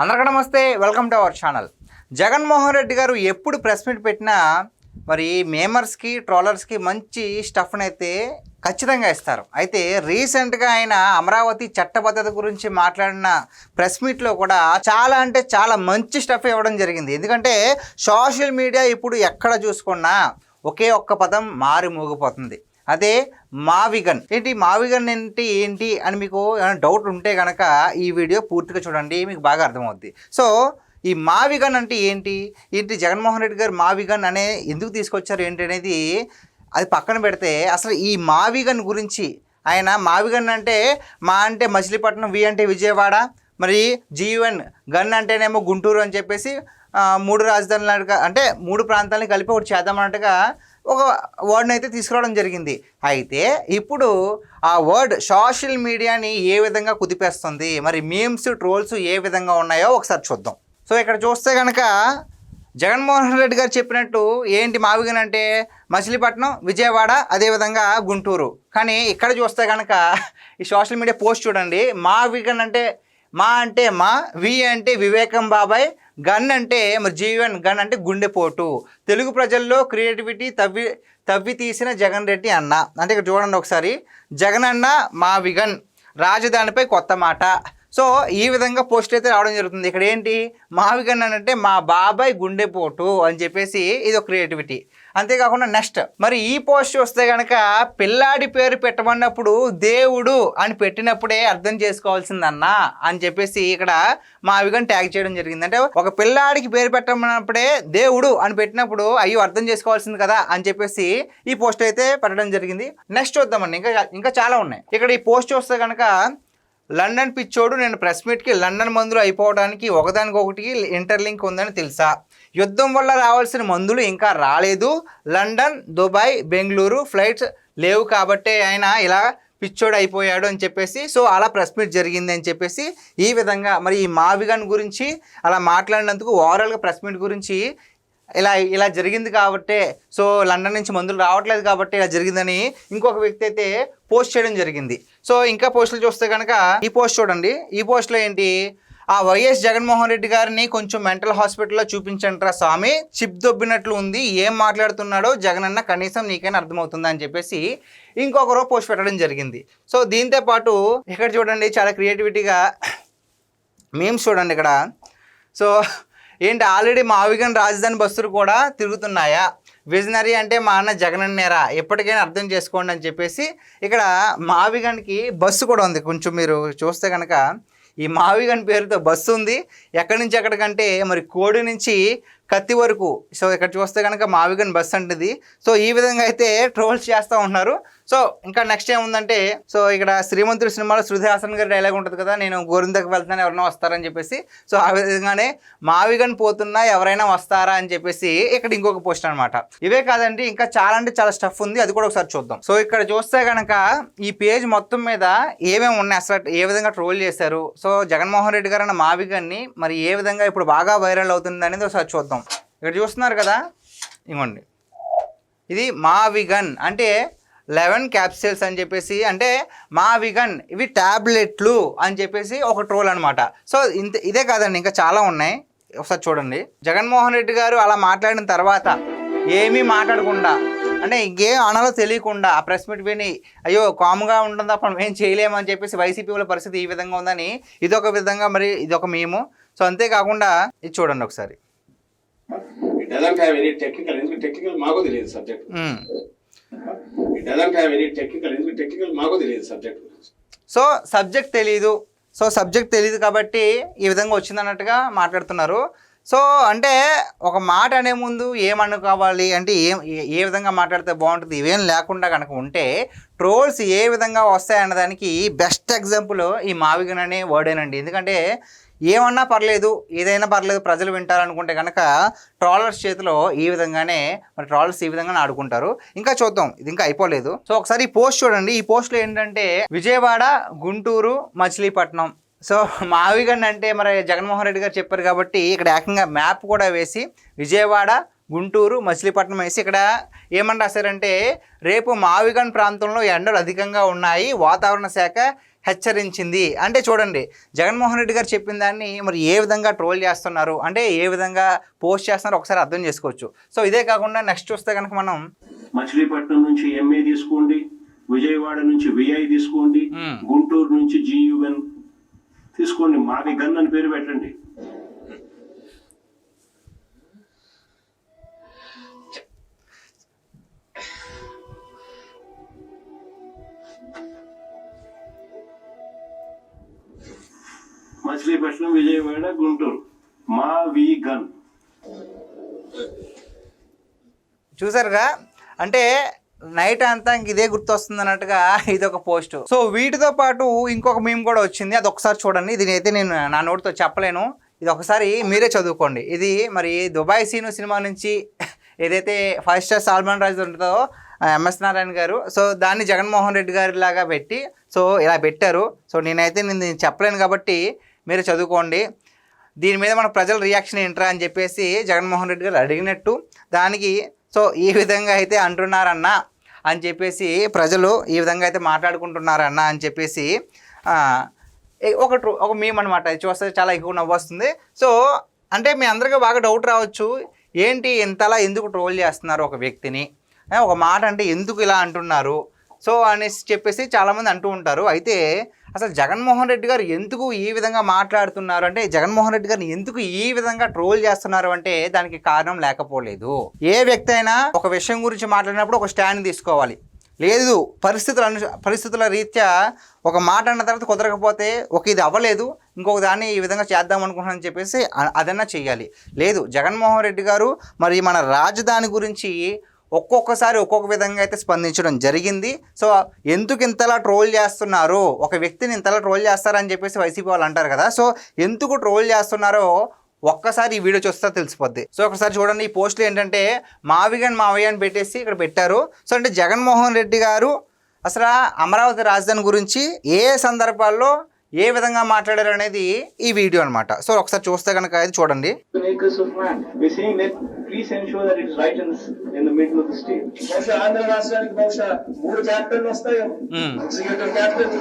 అందరికీ నమస్తే, welcome to our channel. Jaganmohan Reddy గారు ఎప్పుడు ప్రెస్ మీట్ పెట్టినా మరి మేమర్స్కి ట్రోలర్స్కి మంచి స్టఫ్ని అయితే ఖచ్చితంగా ఇస్తారు. అయితే రీసెంట్గా ఆయన అమరావతి చట్టబద్ధత గురించి మాట్లాడిన ప్రెస్ మీట్లో కూడా చాలా అంటే చాలా మంచి స్టఫ్ ఇవ్వడం జరిగింది. ఎందుకంటే సోషల్ మీడియా ఇప్పుడు ఎక్కడ చూసుకున్నా ఒకే ఒక్క పదం మారి మోగిపోతుంది. అదే మావిగన్. మావిగన్ ఏంటి అని మీకు ఏమైనా డౌట్ ఉంటే కనుక ఈ వీడియో పూర్తిగా చూడండి, మీకు బాగా అర్థమవుద్ది. సో ఈ మావిగన్ అంటే ఏంటి జగన్మోహన్ రెడ్డి గారు మావిగన్ అనే ఎందుకు తీసుకొచ్చారు ఏంటి అనేది అది పక్కన పెడితే, అసలు ఈ మావిగన్ గురించి ఆయన మావిగన్ అంటే అంటే మచిలీపట్నం, వి అంటే విజయవాడ, మరి జీవన్ గన్ అంటేనేమో గుంటూరు అని చెప్పేసి 3 రాజధానులు అంటే 3 ప్రాంతాలని కలిపి ఒకటి చేద్దామన్నట్టుగా ఒక వర్డ్ని అయితే తీసుకురావడం జరిగింది. అయితే ఇప్పుడు ఆ వర్డ్ సోషల్ మీడియాని ఏ విధంగా కుదిపేస్తుంది, మరి మీమ్స్ ట్రోల్స్ ఏ విధంగా ఉన్నాయో ఒకసారి చూద్దాం. సో ఇక్కడ చూస్తే కనుక జగన్మోహన్ రెడ్డి గారు చెప్పినట్టు మావిగన్ అంటే మచిలీపట్నం, విజయవాడ, అదేవిధంగా గుంటూరు. కానీ ఇక్కడ చూస్తే కనుక ఈ సోషల్ మీడియా పోస్ట్ చూడండి. మావిగన్ అంటే మా, వి అంటే వివేకం బాబాయ్, గన్ అంటే మరి జీవన్ గన్ అంటే గుండెపోటు. తెలుగు ప్రజల్లో క్రియేటివిటీ తవ్వి తీసిన జగన్ రెడ్డి అన్న. అంటే ఇక్కడ చూడండి ఒకసారి, జగన్ అన్న మావిగన్, రాజధానిపై కొత్త మాట. సో ఈ విధంగా పోస్ట్ అయితే రావడం జరుగుతుంది. ఇక్కడ మావిగన్ అంటే మా బాబాయ్ గుండెపోటు అని చెప్పేసి ఇది ఒక క్రియేటివిటీ. అంతేకాకుండా నెక్స్ట్ మరి ఈ పోస్ట్ వస్తే కనుక పిల్లాడి పేరు పెట్టమన్నప్పుడు దేవుడు అని పెట్టినప్పుడే అర్థం చేసుకోవాల్సిందన్నా అని చెప్పేసి ఇక్కడ మావిగన్ ట్యాగ్ చేయడం జరిగింది. అంటే ఒక పిల్లాడికి పేరు పెట్టమన్నప్పుడే దేవుడు అని పెట్టినప్పుడు అయ్యో అర్థం చేసుకోవాల్సింది కదా అని చెప్పేసి ఈ పోస్ట్ అయితే పెట్టడం జరిగింది. నెక్స్ట్ చూద్దామండి, ఇంకా చాలా ఉన్నాయి. ఇక్కడ ఈ పోస్ట్ వస్తే కనుక లండన్ పిచ్చోడు, నేను ప్రెస్ మీట్కి లండన్ మందులు అయిపోవడానికి ఒకదానికొకటి ఇంటర్లింక్ ఉందని తెలుసా? యుద్ధం వల్ల రావాల్సిన మందులు ఇంకా రాలేదు. లండన్, దుబాయ్, బెంగళూరు ఫ్లైట్స్ లేవు కాబట్టే ఆయన ఇలా పిచ్చోడు అయిపోయాడు అని చెప్పేసి సో అలా ప్రెస్ మీట్ జరిగింది అని చెప్పేసి ఈ విధంగా మరి ఈ మావిగన్ గురించి అలా మాట్లాడినందుకు ఓవరాల్గా ప్రెస్ మీట్ గురించి ఇలా జరిగింది కాబట్టే, సో లండన్ నుంచి మందులు రావట్లేదు కాబట్టి ఇలా జరిగిందని ఇంకొక వ్యక్తి అయితే పోస్ట్ చేయడం జరిగింది. సో ఇంకా పోస్టులు చూస్తే కనుక ఈ పోస్ట్ చూడండి. ఈ పోస్ట్లో ఆ వైఎస్ జగన్మోహన్ రెడ్డి గారిని కొంచెం మెంటల్ హాస్పిటల్లో చూపించండిరా స్వామి, చిప్ దొబ్బినట్లు ఉంది, ఏం మాట్లాడుతున్నాడో జగనన్న కనీసం నీకైనా అర్థమవుతుందా అని చెప్పేసి ఇంకొకరో పోస్ట్ పెట్టడం జరిగింది. సో దీంతో పాటు ఇక్కడ చూడండి చాలా క్రియేటివిటీగా మీమ్స్ చూడండి ఇక్కడ. సో ఆల్రెడీ మావిగన్ రాజధాని బస్సులు కూడా తిరుగుతున్నాయా, విజనరీ అంటే మా అన్న జగనన్నేరా, ఎప్పటికైనా అర్థం చేసుకోండి అని చెప్పేసి ఇక్కడ మావిగన్కి బస్సు కూడా ఉంది. కొంచెం మీరు చూస్తే కనుక ఈ మావిగన్ పేరుతో బస్సు ఉంది. ఎక్కడి నుంచి ఎక్కడికంటే మరి కోడి నుంచి కత్తి వరకు. సో ఇక్కడ చూస్తే కనుక మావిగన్ బస్ అంటుంది. సో ఈ విధంగా అయితే ట్రోల్స్ చేస్తూ ఉన్నారు. సో ఇంకా నెక్స్ట్ ఏముందంటే, సో ఇక్కడ శ్రీమంతుడు సినిమాలో శృతి హాసన్ గారి డైలాగ్ ఉంటుంది కదా, నేను గోరిందకు వెళ్తాను ఎవరైనా వస్తారని చెప్పేసి. సో ఆ విధంగానే మావిగన్ పోతున్నా ఎవరైనా వస్తారా అని చెప్పేసి ఇక్కడ ఇంకొక పోస్ట్ అనమాట. ఇవే కాదండి, ఇంకా చాలా అంటే చాలా స్టఫ్ ఉంది, అది కూడా ఒకసారి చూద్దాం. సో ఇక్కడ చూస్తే కనుక ఈ పేజ్ మొత్తం మీద ఏమేమి ఉన్నాయి, అసలు ఏ విధంగా ట్రోల్ చేశారు, సో జగన్మోహన్ రెడ్డి గారు అన్న మావిగన్ని మరి ఏ విధంగా ఇప్పుడు బాగా వైరల్ అవుతుంది అనేది ఒకసారి చూద్దాం. ఇక్కడ చూస్తున్నారు కదా, ఇవ్వండి, ఇది మావిగన్ అంటే 11 క్యాప్సిల్స్ అని చెప్పేసి, అంటే మావిగన్ ఇవి ట్యాబ్లెట్లు అని చెప్పేసి ఒక ట్రోల్ అనమాట. సో ఇదే కాదండి, ఇంకా చాలా ఉన్నాయి, ఒకసారి చూడండి. జగన్మోహన్ రెడ్డి గారు అలా మాట్లాడిన తర్వాత ఏమీ మాట్లాడకుండా, అంటే ఇంకేం అనాలో తెలియకుండా ఆ ప్రెస్ మీట్ విని అయ్యో కామ్గా ఉంటుంది తప్ప మనం ఏం చేయలేమని చెప్పేసి వైసీపీ వాళ్ళ పరిస్థితి ఈ విధంగా ఉందని ఇదొక విధంగా మరి ఇదొక మేము. సో అంతేకాకుండా ఇది చూడండి ఒకసారి. సో సబ్జెక్ట్ తెలియదు, కాబట్టి ఈ విధంగా వచ్చిందన్నట్టుగా మాట్లాడుతున్నారు. సో అంటే ఒక మాట అనే ముందు ఏమనుకోవాలి అంటే ఏ విధంగా మాట్లాడితే బాగుంటుంది, ఇవేం లేకుండా కనుక ఉంటే ట్రోల్స్ ఏ విధంగా వస్తాయన్నదానికి బెస్ట్ ఎగ్జాంపుల్ ఈ మావిగన్ అనే వర్డేనండి. ఎందుకంటే ఏమన్నా పర్లేదు, ఏదైనా పర్లేదు, ప్రజలు వింటారనుకుంటే కనుక ట్రాలర్స్ చేతిలో ఈ విధంగానే మరి ట్రాలర్స్ ఈ విధంగానే ఆడుకుంటారు. ఇంకా చూద్దాం, ఇది ఇంకా అయిపోలేదు. సో ఒకసారి ఈ పోస్ట్ చూడండి. ఈ పోస్ట్లో ఏంటంటే విజయవాడ, గుంటూరు, మచిలీపట్నం. సో మావిగన్ అంటే మరి జగన్మోహన్ రెడ్డి గారు చెప్పారు కాబట్టి ఇక్కడ ఏకంగా మ్యాప్ కూడా వేసి విజయవాడ, గుంటూరు, మచిలీపట్నం వేసి ఇక్కడ ఏమని రాశారంటే, రేపు మావిగన్ ప్రాంతంలో ఎండలు అధికంగా ఉన్నాయి, వాతావరణ శాఖ హెచ్చరించింది. అంటే చూడండి, జగన్మోహన్ రెడ్డి గారు చెప్పిన దాన్ని మరి ఏ విధంగా ట్రోల్ చేస్తున్నారు, అంటే ఏ విధంగా పోస్ట్ చేస్తున్నారో ఒకసారి అర్థం చేసుకోవచ్చు. సో ఇదే కాకుండా నెక్స్ట్ చూస్తే కనుక మనం మచిలీపట్నం నుంచి ఎంఏ తీసుకోండి, విజయవాడ నుంచి విఐ తీసుకోండి, గుంటూరు నుంచి జియుఎన్ తీసుకోండి, మావి గన్ అని పేరు పెట్టండి. మచిలీపట్నం, విజయవాడ, గుంటూరు, మా వి గన్. చూసారుగా, అంటే నైట్ అంతా ఇంక ఇదే గుర్తొస్తుంది అన్నట్టుగా ఇది ఒక పోస్ట్. సో వీటితో పాటు ఇంకొక మీమ్ కూడా వచ్చింది, అది ఒకసారి చూడండి. దీనైతే నేను నా నోటితో చెప్పలేను, ఇది ఒకసారి మీరే చదువుకోండి. ఇది మరి దుబాయ్ సీను సినిమా నుంచి ఏదైతే 5 స్టార్ సాల్మాన్ రాజు ఉంటుందో ఎంఎస్ నారాయణ గారు, సో దాన్ని జగన్మోహన్ రెడ్డి గారి లాగా పెట్టి సో ఇలా పెట్టారు. సో నేను చెప్పలేను కాబట్టి మీరు చదువుకోండి. దీని మీద మన ప్రజల రియాక్షన్ ఏంట్రా అని చెప్పేసి జగన్మోహన్ రెడ్డి గారు అడిగినట్టు దానికి సో ఈ విధంగా అయితే అంటున్నారన్నా అని చెప్పేసి ప్రజలు ఈ విధంగా అయితే మాట్లాడుకుంటున్నారన్నా అని చెప్పేసి ఒక మీమ్ అనమాట. ఇది చూస్తే చాలా ఎక్కువ నవ్వు వస్తుంది. సో అంటే మీ అందరికీ బాగా డౌట్ రావచ్చు, ఏంటి ఇంతలా ఎందుకు ట్రోల్ చేస్తున్నారు ఒక వ్యక్తిని, ఒక మాట అంటే ఎందుకు ఇలా అంటున్నారు సో అనేసి చెప్పేసి చాలామంది అంటూ ఉంటారు. అయితే అసలు జగన్మోహన్ రెడ్డి గారు ఎందుకు ఈ విధంగా మాట్లాడుతున్నారు, అంటే జగన్మోహన్ రెడ్డి గారిని ఎందుకు ఈ విధంగా ట్రోల్ చేస్తున్నారు అంటే దానికి కారణం లేకపోలేదు. ఏ వ్యక్తి అయినా ఒక విషయం గురించి మాట్లాడినప్పుడు ఒక స్టాండ్ తీసుకోవాలి. లేదు పరిస్థితుల రీత్యా ఒక మాట అన్న తర్వాత కుదరకపోతే ఇది అవ్వలేదు, ఇంకొక దాన్ని ఈ విధంగా చేద్దాం అనుకుంటున్నానని చెప్పేసి అదన్నా చెయ్యాలి. లేదు, జగన్మోహన్ రెడ్డి గారు మరి మన రాజధాని గురించి ఒక్కొక్కసారి ఒక్కొక్క విధంగా అయితే స్పందించడం జరిగింది. సో ఎందుకు ఇంతలా ట్రోల్ చేస్తున్నారు, ఒక వ్యక్తిని ఇంతలా ట్రోల్ చేస్తారని చెప్పేసి వైసీపీ వాళ్ళు అంటారు కదా, సో ఎందుకు ట్రోల్ చేస్తున్నారో ఒక్కసారి ఈ వీడియో చూస్తే తెలిసిపోద్ది. సో ఒకసారి చూడండి, ఈ పోస్టులు ఏంటంటే మావయ్య అని పెట్టేసి ఇక్కడ పెట్టారు. సో అంటే జగన్మోహన్ రెడ్డి గారు అసలు అమరావతి రాజధాని గురించి ఏ సందర్భాల్లో ఏ విధంగా మాట్లాడారు అనేది ఈ వీడియో అనమాట. సో ఒకసారి చూస్తే కనుక ఇది చూడండి. Please ensure that it's right in the middle of the state. బహుశా ఆంధ్ర రాష్ట్రానికి బహుశా 3 క్యాపిటల్ వస్తాయో, executive capital,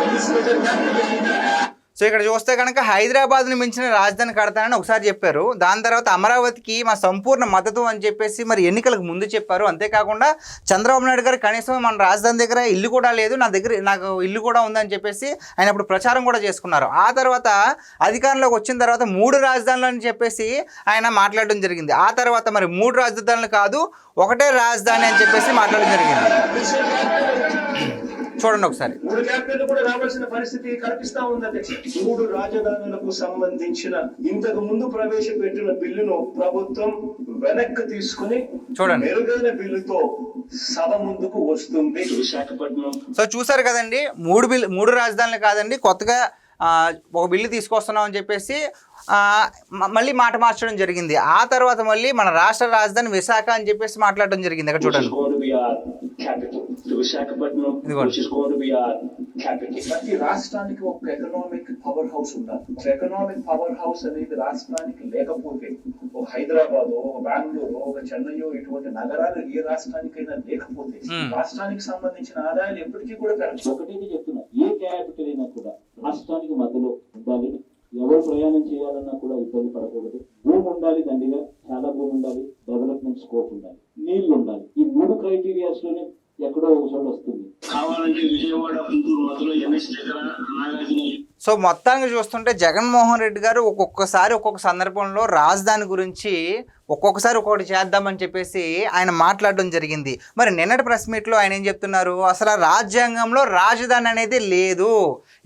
legislature capital. So ఇక్కడ చూస్తే కనుక హైదరాబాద్ని మించిన రాజధాని కడతానని ఒకసారి చెప్పారు. దాని తర్వాత అమరావతికి మా సంపూర్ణ మద్దతు అని చెప్పేసి మరి ఎన్నికలకు ముందు చెప్పారు. అంతేకాకుండా చంద్రబాబు నాయుడు గారు కనీసం మన రాజధాని దగ్గర ఇల్లు కూడా లేదు, నాకు ఇల్లు కూడా ఉందని చెప్పేసి ఆయన అప్పుడు ప్రచారం కూడా చేసుకున్నారు. ఆ తర్వాత అధికారంలోకి వచ్చిన తర్వాత 3 రాజధానులు అని చెప్పేసి ఆయన మాట్లాడడం జరిగింది. ఆ తర్వాత మరి 3 రాజధానులు కాదు, ఒకటే రాజధాని అని చెప్పేసి మాట్లాడడం జరిగింది. చూడండి ఒకసారి. 3 క్యాపిటల్ కూడా రావాల్సిన పరిస్థితి కనిపిస్తా ఉంది అధ్యక్ష. 3 రాజధానులకు సంబంధించిన ఇంతకు ముందు ప్రవేశపెట్టిన బిల్లును ప్రభుత్వం వెనక్కి తీసుకుని చూడండి మెరుగైన బిల్లుతో సభ ముందుకు వస్తుంది. విశాఖపట్నం. సో చూసారు కదండి, 3 రాజధానులు కాదండి, కొత్తగా ఒక బిల్లు తీసుకొస్తున్నాం అని చెప్పేసి మళ్ళీ మాట మార్చడం జరిగింది. ఆ తర్వాత మళ్ళీ మన రాష్ట్ర రాజధాని విశాఖ అని చెప్పేసి మాట్లాడడం జరిగింది. అక్కడ చూడండి. విశాఖపట్నం ప్రతి రాష్ట్రానికి ఒక ఎకనామిక్ పవర్ హౌస్ ఉండాలి. ఎకనామిక్ పవర్ హౌస్ అనేది రాష్ట్రానికి లేకపోతే ఒక హైదరాబాద్, ఒక బెంగళూరు, ఒక చెన్నై, ఇటువంటి నగరాలు ఏ రాష్ట్రానికైనా లేకపోతే రాష్ట్రానికి సంబంధించిన ఆదాయాలు ఎప్పటికీ కూడా పెరగదు. ఒకటి చెప్తున్నా, ఏ క్యాపిటల్ అయినా కూడా రాష్ట్రానికి మధ్యలో ఉండాలి. ఎవరు ప్రయాణం చేయాలన్నా కూడా ఇబ్బంది పడకూడదు. భూమి ఉండాలి, దండిగా చాలా భూమి ఉండాలి, డెవలప్మెంట్ స్కోప్ ఉండాలి, నీళ్లు ఉండాలి. ఈ 3 క్రైటీరియాస్ లోనే ఎక్కడో ఒకసారి వస్తుంది. కావాలంటే విజయవాడ, గుంటూరు మధ్యలో ఎన్ఎస్ దగ్గర నాగార్జున. సో మొత్తానికి చూస్తుంటే జగన్మోహన్ రెడ్డి గారు ఒక్కొక్కసారి ఒక్కొక్క సందర్భంలో రాజధాని గురించి ఒక్కొక్కసారి ఒక్కొక్కటి చేద్దామని చెప్పేసి ఆయన మాట్లాడడం జరిగింది. మరి నిన్నటి ప్రెస్ మీట్లో ఆయన ఏం చెప్తున్నారు, అసలు రాజ్యాంగంలో రాజధాని అనేది లేదు,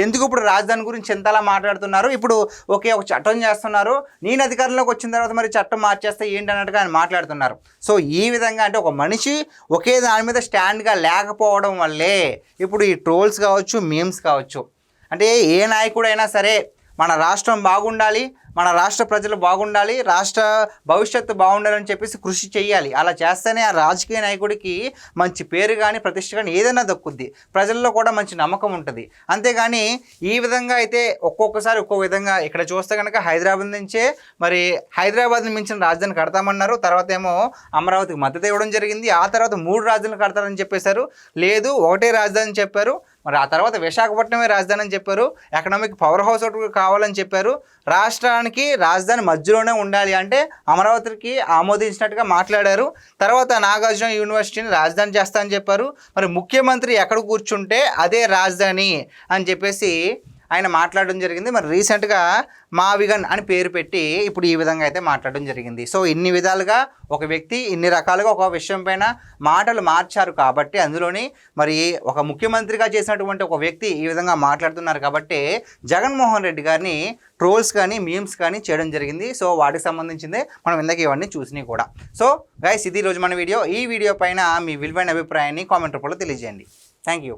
ఎందుకు ఇప్పుడు రాజధాని గురించి ఎంతలా మాట్లాడుతున్నారు, ఇప్పుడు ఒక చట్టం చేస్తున్నారు, నేను అధికారంలోకి వచ్చిన తర్వాత మరి చట్టం మార్చేస్తే ఏంటి అన్నట్టుగా ఆయన మాట్లాడుతున్నారు. సో ఈ విధంగా అంటే ఒక మనిషి ఒకే దాని మీద స్టాండ్గా లేకపోవడం వల్లే ఇప్పుడు ఈ ట్రోల్స్ కావచ్చు, మీమ్స్ కావచ్చు. అంటే ఏ నాయకుడైనా సరే మన రాష్ట్రం బాగుండాలి, మన రాష్ట్ర ప్రజలు బాగుండాలి, రాష్ట్ర భవిష్యత్తు బాగుండాలని చెప్పేసి కృషి చేయాలి. అలా చేస్తేనే ఆ రాజకీయ నాయకుడికి మంచి పేరు కానీ ప్రతిష్ట కానీ ఏదైనా దక్కుద్ది, ప్రజల్లో కూడా మంచి నమ్మకం ఉంటుంది. అంతేగాని ఈ విధంగా అయితే ఒక్కొక్కసారి ఒక్కో విధంగా ఇక్కడ చూస్తే కనుక హైదరాబాద్ నుంచే మరి హైదరాబాద్ని మించిన రాజధాని కడతామన్నారు, తర్వాత ఏమో అమరావతికి మద్దతు ఇవ్వడం జరిగింది, ఆ తర్వాత 3 రాజధానులు కడతారని చెప్పేశారు, లేదు ఒకటే రాజధాని చెప్పారు, మరి ఆ తర్వాత విశాఖపట్నమే రాజధాని అని చెప్పారు, ఎకనామిక్ పవర్ హౌస్ ఒకటి కావాలని చెప్పారు, రాష్ట్రానికి రాజధాని మధ్యలోనే ఉండాలి అంటే అమరావతికి ఆమోదించినట్టుగా మాట్లాడారు. తర్వాత నాగార్జున యూనివర్సిటీని రాజధాని చేస్తానని చెప్పారు. మరి ముఖ్యమంత్రి ఎక్కడ కూర్చుంటే అదే రాజధాని అని చెప్పేసి ఆయన మాట్లాడడం జరిగింది. మరి రీసెంట్గా మావిగన్ అని పేరు పెట్టి ఇప్పుడు ఈ విధంగా అయితే మాట్లాడడం జరిగింది. సో ఇన్ని విధాలుగా ఒక వ్యక్తి ఇన్ని రకాలుగా ఒక విషయం పైన మాటలు మార్చారు కాబట్టి అందులోని మరి ఒక ముఖ్యమంత్రిగా చేసినటువంటి ఒక వ్యక్తి ఈ విధంగా మాట్లాడుతున్నారు కాబట్టి జగన్మోహన్ రెడ్డి గారిని ట్రోల్స్ కానీ మీమ్స్ కానీ చేయడం జరిగింది. సో వాటికి సంబంధించిందే మనం ఇందాక ఇవన్నీ చూసినాయి కూడా. సో గైస్, ఇది ఈరోజు మన వీడియో. ఈ వీడియో పైన మీ విలువైన అభిప్రాయాన్ని కామెంట్ రూపంలో తెలియజేయండి. Thank you.